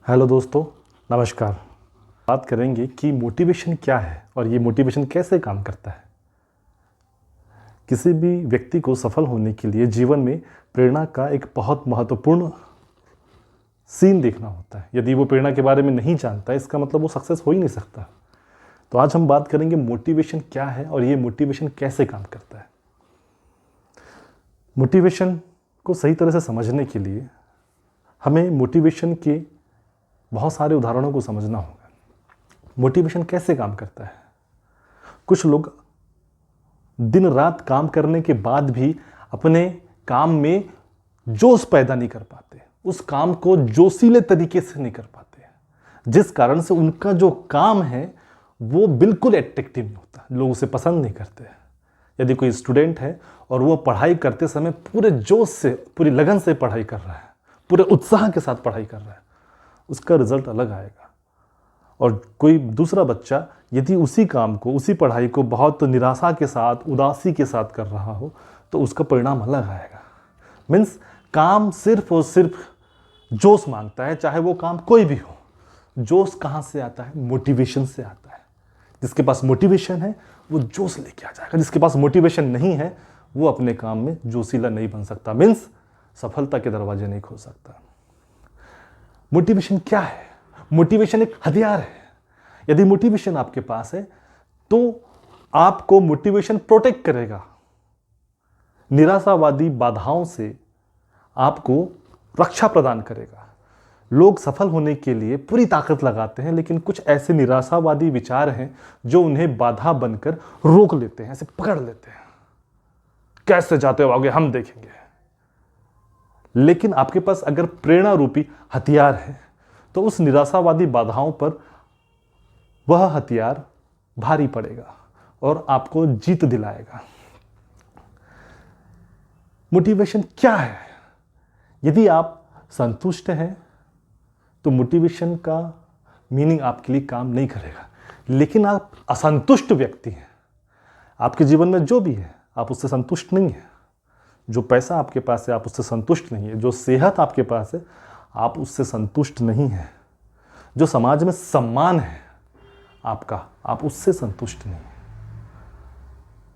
Hello दोस्तों, नमस्कार। बात करेंगे कि मोटिवेशन क्या है और ये मोटिवेशन कैसे काम करता है। किसी भी व्यक्ति को सफल होने के लिए जीवन में प्रेरणा का एक बहुत महत्वपूर्ण सीन देखना होता है। यदि वो प्रेरणा के बारे में नहीं जानता है, इसका मतलब वो सक्सेस हो ही नहीं सकता। तो आज हम बात करेंगे मोटिवेशन क्या है और ये मोटिवेशन कैसे काम करता है। मोटिवेशन को सही तरह से समझने के लिए हमें मोटिवेशन के बहुत सारे उदाहरणों को समझना होगा। मोटिवेशन कैसे काम करता है। कुछ लोग दिन रात काम करने के बाद भी अपने काम में जोश पैदा नहीं कर पाते, उस काम को जोशीले तरीके से नहीं कर पाते, जिस कारण से उनका जो काम है वो बिल्कुल एट्रैक्टिव नहीं होता, लोग उसे पसंद नहीं करते। यदि कोई स्टूडेंट है और वो पढ़ाई करते समय पूरे जोश से, पूरी लगन से पढ़ाई कर रहा है, पूरे उत्साह के साथ पढ़ाई कर रहा है, उसका रिजल्ट अलग आएगा। और कोई दूसरा बच्चा यदि उसी काम को, उसी पढ़ाई को बहुत निराशा के साथ, उदासी के साथ कर रहा हो, तो उसका परिणाम अलग आएगा। मीन्स काम सिर्फ और सिर्फ जोश मांगता है, चाहे वो काम कोई भी हो। जोश कहाँ से आता है? मोटिवेशन से आता है। जिसके पास मोटिवेशन है वो जोश लेके आ जाएगा, जिसके पास मोटिवेशन नहीं है वो अपने काम में जोशीला नहीं बन सकता, मीन्स सफलता के दरवाजे नहीं खोल सकता। मोटिवेशन क्या है? मोटिवेशन एक हथियार है। यदि मोटिवेशन आपके पास है तो आपको मोटिवेशन प्रोटेक्ट करेगा। निराशावादी बाधाओं से आपको रक्षा प्रदान करेगा। लोग सफल होने के लिए पूरी ताकत लगाते हैं, लेकिन कुछ ऐसे निराशावादी विचार हैं जो उन्हें बाधा बनकर रोक लेते हैं, ऐसे पकड़ लेते हैं। कैसे जाते हो आगे, हम देखेंगे। लेकिन आपके पास अगर प्रेरणा रूपी हथियार है तो उस निराशावादी बाधाओं पर वह हथियार भारी पड़ेगा और आपको जीत दिलाएगा। मोटिवेशन क्या है? यदि आप संतुष्ट हैं तो मोटिवेशन का मीनिंग आपके लिए काम नहीं करेगा। लेकिन आप असंतुष्ट व्यक्ति हैं, आपके जीवन में जो भी है आप उससे संतुष्ट नहीं हैं। जो पैसा आपके पास है आप उससे संतुष्ट नहीं है। जो सेहत आपके पास है आप उससे संतुष्ट नहीं हैं। जो समाज में सम्मान है आपका, आप उससे संतुष्ट नहीं हैं।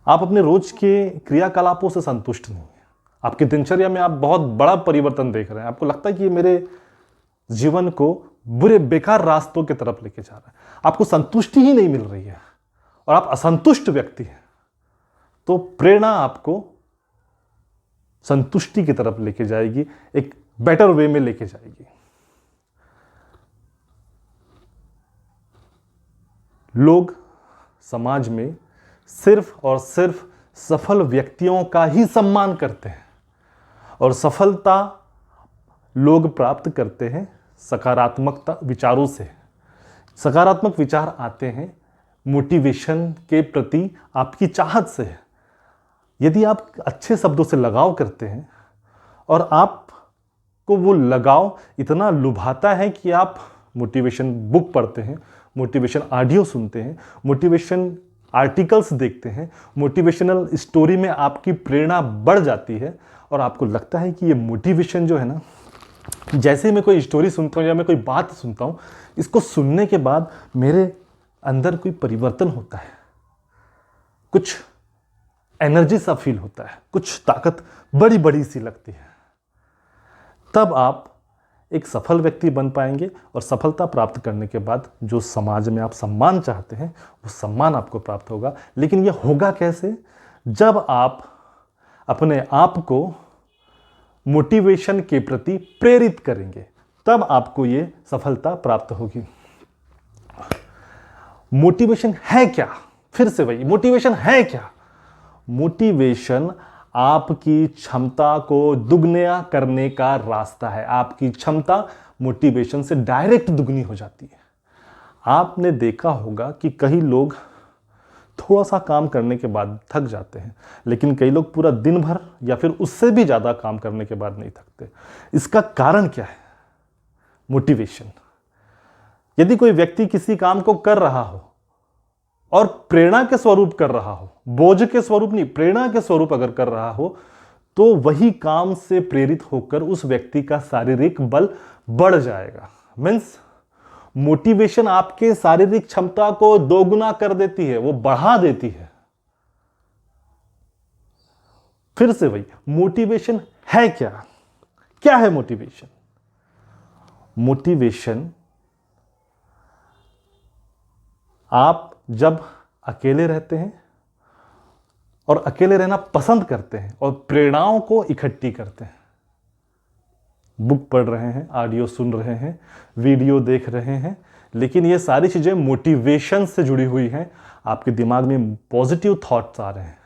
आप अपने रोज के क्रियाकलापों से संतुष्ट नहीं हैं। आपकी दिनचर्या में आप बहुत बड़ा परिवर्तन देख रहे हैं, आपको लगता है कि ये मेरे जीवन को बुरे बेकार रास्तों की तरफ लेके जा रहा है। आपको संतुष्टि ही नहीं मिल रही है और आप असंतुष्ट व्यक्ति हैं। तो प्रेरणा आपको संतुष्टि की तरफ लेके जाएगी, एक बेटर वे में लेके जाएगी। लोग समाज में सिर्फ और सिर्फ सफल व्यक्तियों का ही सम्मान करते हैं और सफलता लोग प्राप्त करते हैं सकारात्मकता विचारों से। सकारात्मक विचार आते हैं मोटिवेशन के प्रति आपकी चाहत से। यदि आप अच्छे शब्दों से लगाव करते हैं और आपको वो लगाव इतना लुभाता है कि आप मोटिवेशन बुक पढ़ते हैं, मोटिवेशन ऑडियो सुनते हैं, मोटिवेशन आर्टिकल्स देखते हैं, मोटिवेशनल स्टोरी में आपकी प्रेरणा बढ़ जाती है और आपको लगता है कि ये मोटिवेशन जो है ना, जैसे मैं कोई स्टोरी सुनता हूँ या मैं कोई बात सुनता हूँ, इसको सुनने के बाद मेरे अंदर कोई परिवर्तन होता है, कुछ एनर्जी सा फील होता है, कुछ ताकत बड़ी बड़ी सी लगती है। तब आप एक सफल व्यक्ति बन पाएंगे और सफलता प्राप्त करने के बाद जो समाज में आप सम्मान चाहते हैं वो सम्मान आपको प्राप्त होगा। लेकिन यह होगा कैसे? जब आप अपने आप को मोटिवेशन के प्रति प्रेरित करेंगे, तब आपको ये सफलता प्राप्त होगी। मोटिवेशन है क्या? फिर से वही, मोटिवेशन है क्या? मोटिवेशन आपकी क्षमता को दुगना करने का रास्ता है। आपकी क्षमता मोटिवेशन से डायरेक्ट दुगनी हो जाती है। आपने देखा होगा कि कई लोग थोड़ा सा काम करने के बाद थक जाते हैं, लेकिन कई लोग पूरा दिन भर या फिर उससे भी ज़्यादा काम करने के बाद नहीं थकते। इसका कारण क्या है? मोटिवेशन। यदि कोई व्यक्ति किसी काम को कर रहा हो और प्रेरणा के स्वरूप कर रहा हो, बोझ के स्वरूप नहीं, प्रेरणा के स्वरूप अगर कर रहा हो, तो वही काम से प्रेरित होकर उस व्यक्ति का शारीरिक बल बढ़ जाएगा। मीन्स मोटिवेशन आपके शारीरिक क्षमता को दोगुना कर देती है, वो बढ़ा देती है। फिर से वही, मोटिवेशन है क्या? क्या है मोटिवेशन? मोटिवेशन आप जब अकेले रहते हैं और अकेले रहना पसंद करते हैं और प्रेरणाओं को इकट्ठी करते हैं, बुक पढ़ रहे हैं, ऑडियो सुन रहे हैं, वीडियो देख रहे हैं, लेकिन ये सारी चीजें मोटिवेशन से जुड़ी हुई हैं। आपके दिमाग में पॉजिटिव थॉट्स आ रहे हैं,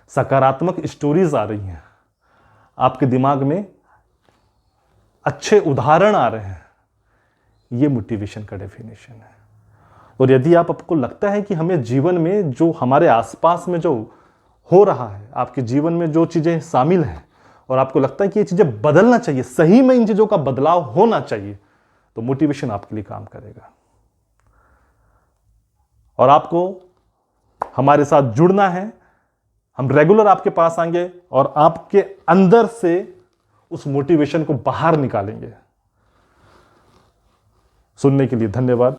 सकारात्मक स्टोरीज आ रही हैं, आपके दिमाग में अच्छे उदाहरण आ रहे हैं। ये मोटिवेशन का डेफिनेशन है। और यदि आपको लगता है कि हमें जीवन में जो हमारे आसपास में जो हो रहा है, आपके जीवन में जो चीजें शामिल हैं, और आपको लगता है कि ये चीजें बदलना चाहिए, सही में इन चीजों का बदलाव होना चाहिए, तो मोटिवेशन आपके लिए काम करेगा। और आपको हमारे साथ जुड़ना है, हम रेगुलर आपके पास आएंगे और आपके अंदर से उस मोटिवेशन को बाहर निकालेंगे। सुनने के लिए धन्यवाद।